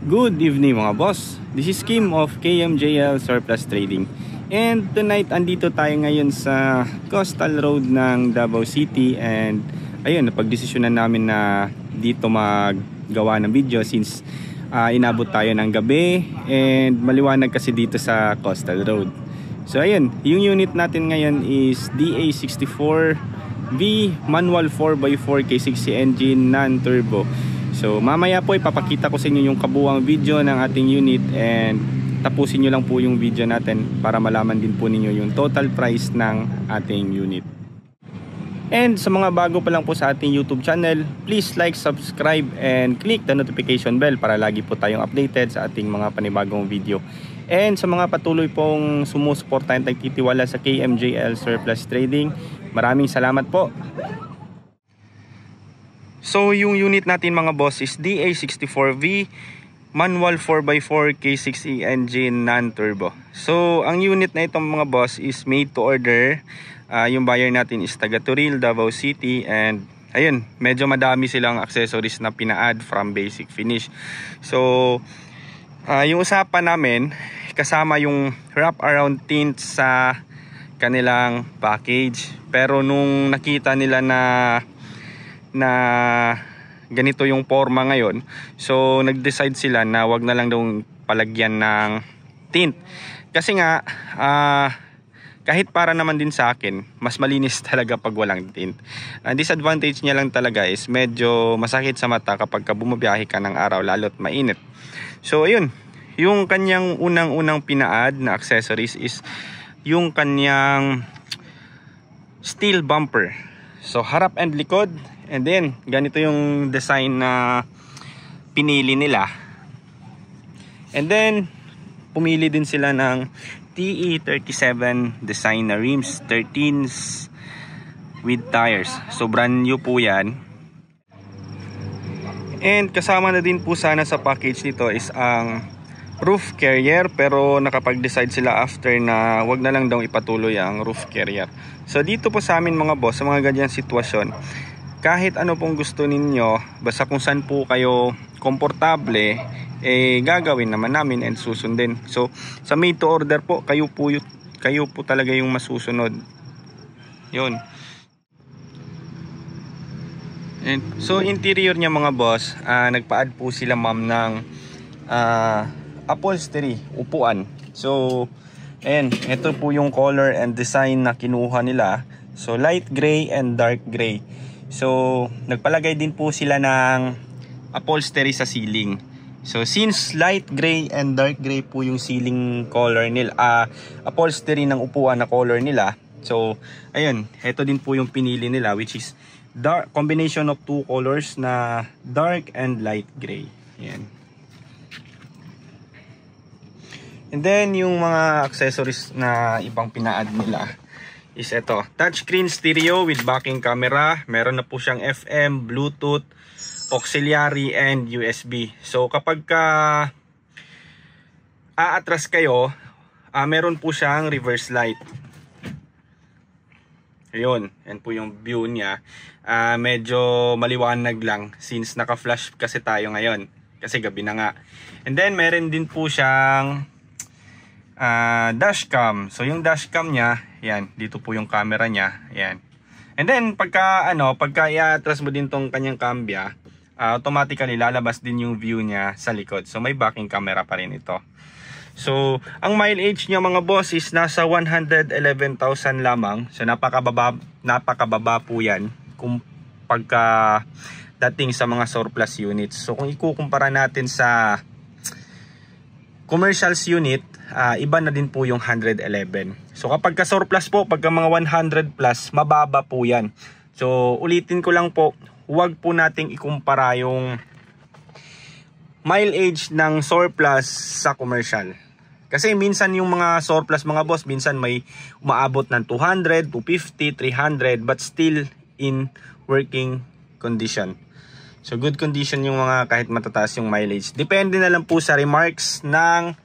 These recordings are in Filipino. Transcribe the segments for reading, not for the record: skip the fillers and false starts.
Good evening mga boss. This is Kim of KMJL Surplus Trading. And tonight andito tayo ngayon sa Coastal Road ng Davao City. And ayun, napagdesisyonan namin na dito maggawa ng video since inabot tayo ng gabi and maliwanag kasi dito sa Coastal Road. So ayun, yung unit natin ngayon is DA64V manual 4x4 K60 engine non-turbo. So mamaya po ipapakita ko sa inyo yung kabuuang video ng ating unit and tapusin nyo lang po yung video natin para malaman din po ninyo yung total price ng ating unit. And sa mga bago pa lang po sa ating YouTube channel, please like, subscribe and click the notification bell para lagi po tayong updated sa ating mga panibagong video. And sa mga patuloy pong sumusuporta at nagtitiwala sa KMJL Surplus Trading, maraming salamat po. So yung unit natin mga boss is DA64V manual 4x4 K60 engine non-turbo. So ang unit na itong mga boss is made to order. Yung buyer natin is taga Turil, Davao City, and ayun, medyo madami silang accessories na pina-add from basic finish. So yung usapan namin kasama yung wrap around tint sa kanilang package, pero nung nakita nila na ganito yung forma ngayon, so nag-decide sila na wag na lang daw palagyan ng tint kasi nga kahit para naman din sa akin, mas malinis talaga pag walang tint. Ang disadvantage niya lang talaga is medyo masakit sa mata kapag bumabiyahe ka ng araw lalo't mainit. So ayun, yung kanyang unang pina-add na accessories is yung kanyang steel bumper. So harap and likod. And then, ganito yung design na pinili nila. And then, pumili din sila ng TE37 design na rims, 13s with tires. So, brand new po yan. And kasama na din po sana sa package nito is ang roof carrier. Pero nakapag-decide sila after na wag na lang daw ipatuloy ang roof carrier. So, dito po sa amin mga boss, sa mga ganyan sitwasyon, kahit ano pong gusto ninyo, basta kung saan po kayo komportable, gagawin naman namin and susundin. So sa made to order po, kayo po talaga yung masusunod. Yun. And so interior niya mga boss, nagpa-add po sila ma'am ng upholstery, upuan. So ayan, ito po yung color and design na kinuha nila. So light gray and dark gray. So nagpalagay din po sila ng upholstery sa ceiling. So since light gray and dark gray po yung ceiling color nila, upholstery ng upuan na color nila. So ayun, ito din po yung pinili nila, which is dark, combination of two colors na dark and light gray. Ayan. And then yung mga accessories na ibang pina-add nila is ito, touchscreen stereo with backing camera. Meron na po siyang FM, Bluetooth, auxiliary and USB. So kapag aatras kayo, meron po siyang reverse light. Ayun, yan po yung view niya. Medyo maliwanag lang since naka-flash kasi tayo ngayon kasi gabi na nga. And then meron din po siyang dashcam. So yung dashcam niya, yan, dito po yung camera niya, yan. And then pagka i-atras mo din tong kanyang cambia, automatically lalabas din yung view niya sa likod. So may backing camera pa rin ito. So ang mileage niya mga boss is nasa 111,000 lamang. So napakababa po yan kung pagka dating sa mga surplus units. So kung ikukumpara natin sa commercials unit, iba na din po yung 111. So kapag ka surplus po, pagka mga 100 plus, mababa po yan. So ulitin ko lang po, huwag po nating ikumpara yung mileage ng surplus sa commercial. Kasi minsan yung mga surplus mga boss, minsan may umaabot ng 200, 250, 300, but still in working condition. So good condition yung mga kahit matataas yung mileage. Depende na lang po sa remarks ng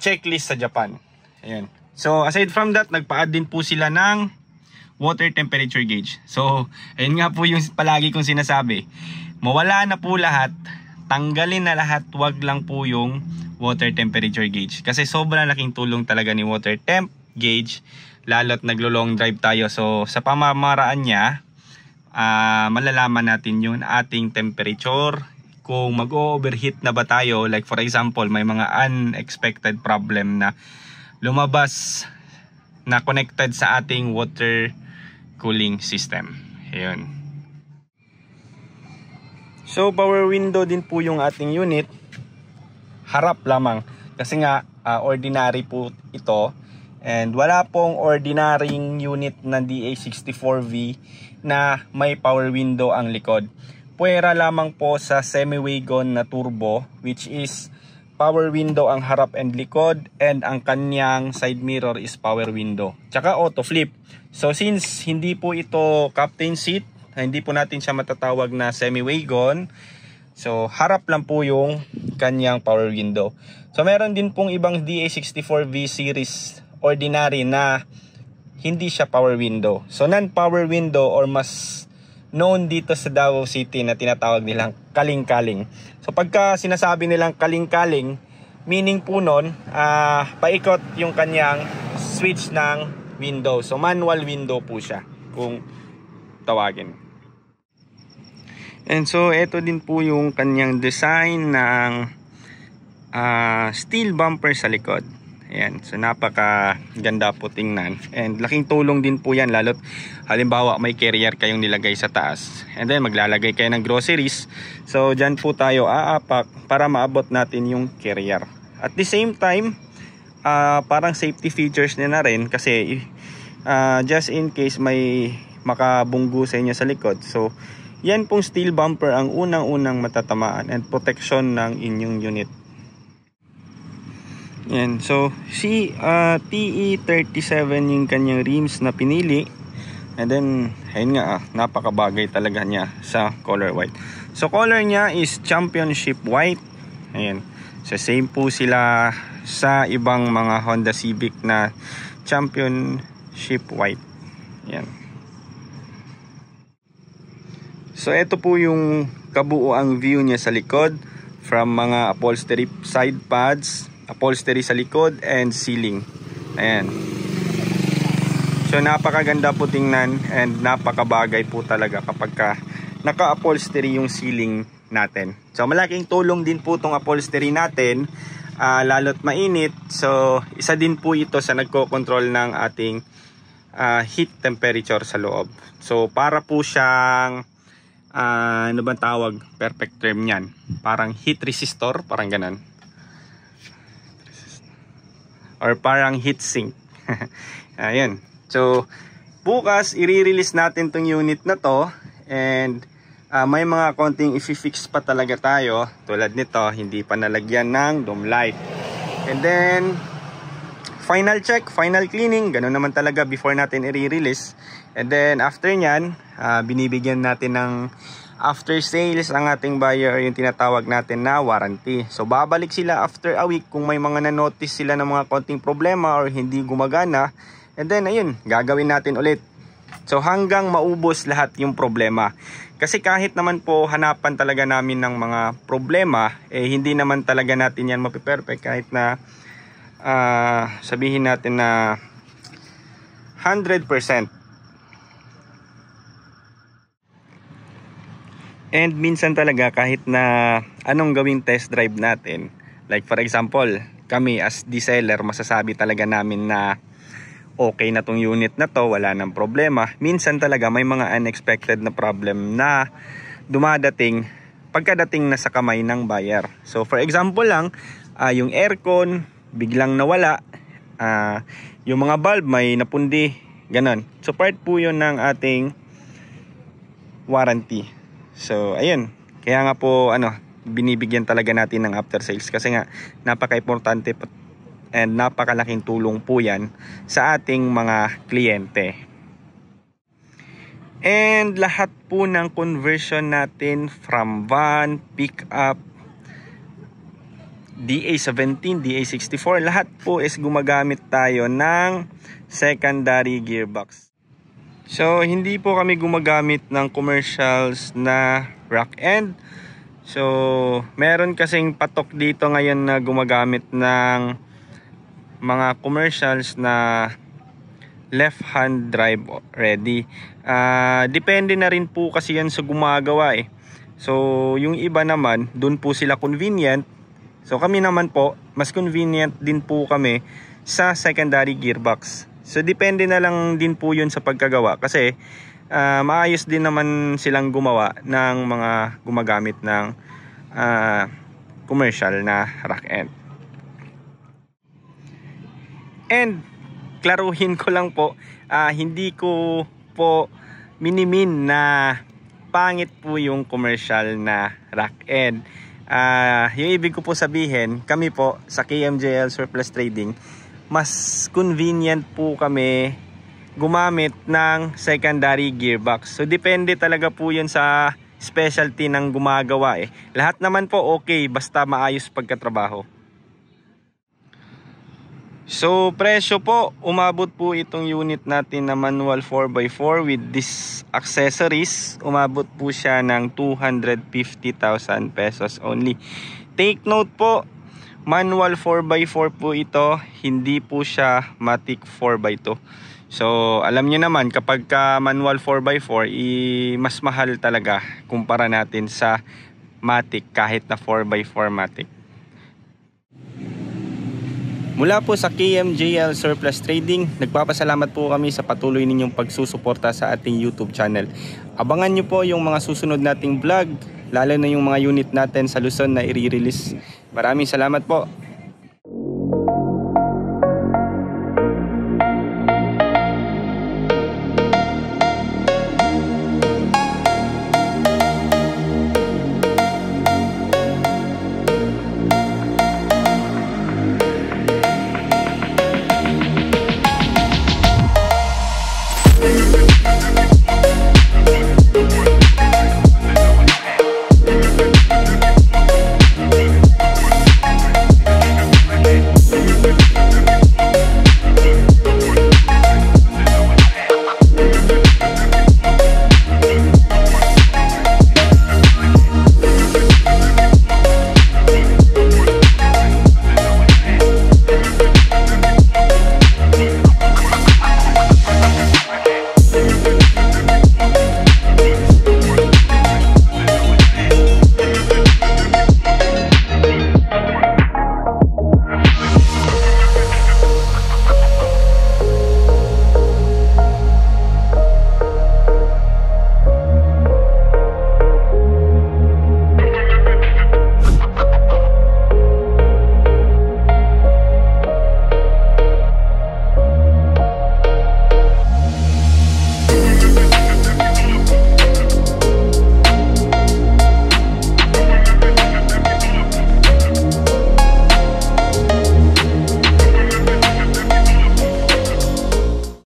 checklist sa Japan. Ayan. So aside from that, nagpa-add din po sila ng water temperature gauge. So ayun nga po yung palagi kong sinasabi, mawala na po lahat, tanggalin na lahat, wag lang po yung water temperature gauge. Kasi sobrang laking tulong talaga ni water temp gauge, lalo't naglo-long drive tayo. So sa pamamaraan niya, malalaman natin yung ating temperature, kung mag-overheat na ba tayo. Like for example, may mga unexpected problem na lumabas na connected sa ating water cooling system. Ayun. So power window din po yung ating unit. Harap lamang kasi nga ordinary po ito, and wala pong ordinaryong unit ng DA64V na may power window ang likod. Puwera lamang po sa semi-wagon na turbo, which is power window ang harap and likod, and ang kanyang side mirror is power window. Tsaka auto flip. So since hindi po ito captain seat, hindi po natin siya matatawag na semi-wagon, so harap lang po yung kanyang power window. So meron din pong ibang DA64V series ordinary na hindi siya power window. So non-power window, or mas known dito sa Davao City na tinatawag nilang kaling-kaling. So pagka sinasabi nilang kaling-kaling, meaning po nun, paikot yung kanyang switch ng window. So manual window po siya kung tawagin. And so ito din po yung kanyang design ng steel bumper sa likod. Ayan, so napaka ganda po tingnan, and laking tulong din po yan, lalo't halimbawa may carrier kayong nilagay sa taas, and then maglalagay kayo ng groceries. So dyan po tayo aapak para maabot natin yung carrier. At the same time, parang safety features na rin, kasi just in case may makabunggo sa inyo sa likod, so yan pong steel bumper ang unang-unang matatamaan and protection ng inyong unit. Yan. So si TE37 yung kanyang rims na pinili, and then ayun nga, napakabagay talaga niya sa color white. So color niya is championship white. Ayan. So same po sila sa ibang mga Honda Civic na championship white. Yan. So ito po yung kabuuang view niya sa likod, from mga upholstery side pads, upholstery sa likod, and ceiling. Ayan. So napakaganda po tingnan, and napakabagay po talaga kapag naka-upholstery yung ceiling natin. So malaking tulong din po tong upholstery natin, lalo't mainit. So isa din po ito sa nagko-control ng ating heat temperature sa loob. So para po siyang ano bang tawag, perfect term niyan, parang heat resistor, parang ganon, or parang heat sink. Ayan. So bukas i-release natin tong unit na to, and may mga konting i-fix pa talaga tayo. Tulad nito, hindi pa nalagyan ng dome light, and then final check, final cleaning, ganoon naman talaga before natin i-release. And then after nyan, binibigyan natin ng after sales ang ating buyer, yung tinatawag natin na warranty. So babalik sila after a week kung may mga na-notice sila ng mga konting problema or hindi gumagana, and then ayun, gagawin natin ulit. So hanggang maubos lahat yung problema. Kasi kahit naman po hanapan talaga namin ng mga problema, hindi naman talaga natin yan mapiperfect. Kahit na sabihin natin na 100%. And minsan talaga kahit na anong gawing test drive natin, like for example, kami as the seller, masasabi talaga namin na okay na tong unit na to, wala nang problema. Minsan talaga may mga unexpected na problem na dumadating pagkadating na sa kamay ng buyer. So for example lang, yung aircon biglang nawala, yung mga bulb may napundi, ganon. So part po yun ng ating warranty. So ayun, kaya nga po binibigyan talaga natin ng after sales, kasi nga napaka-importante and napakalaking tulong po yan sa ating mga kliyente. And lahat po ng conversion natin from van, pickup, DA17, DA64, lahat po is gumagamit tayo ng secondary gearbox. So hindi po kami gumagamit ng commercials na rock end. So meron kasing patok dito ngayon na gumagamit ng mga commercials na left hand drive ready. Depende na rin po kasi yan sa gumagawa eh. So yung iba naman dun po sila convenient. So kami naman po mas convenient din po kami sa secondary gearbox. So depende na lang din po yun sa pagkagawa kasi maayos din naman silang gumawa ng mga gumagamit ng commercial na rack end. And klaruhin ko lang po, hindi ko po minimin na pangit po yung commercial na rack end. Yung ibig ko po sabihin, kami po sa KMJL Surplus Trading, mas convenient po kami gumamit ng secondary gearbox. So depende talaga po yun sa specialty ng gumagawa eh. Lahat naman po okay basta maayos pagkatrabaho. So presyo po, umabot po itong unit natin na manual 4x4 with this accessories. Umabot po siya ng 250,000 pesos only. Take note po, manual 4x4 po ito, hindi po siya matic 4x2. So alam nyo naman kapag ka manual 4x4 mas mahal talaga kumpara natin sa matic kahit na 4x4 matic. Mula po sa KMJL Surplus Trading, nagpapasalamat po kami sa patuloy ninyong pagsusuporta sa ating YouTube channel. Abangan nyo po yung mga susunod nating vlog, lalo na yung mga unit natin sa Luzon na i-release. Maraming salamat po.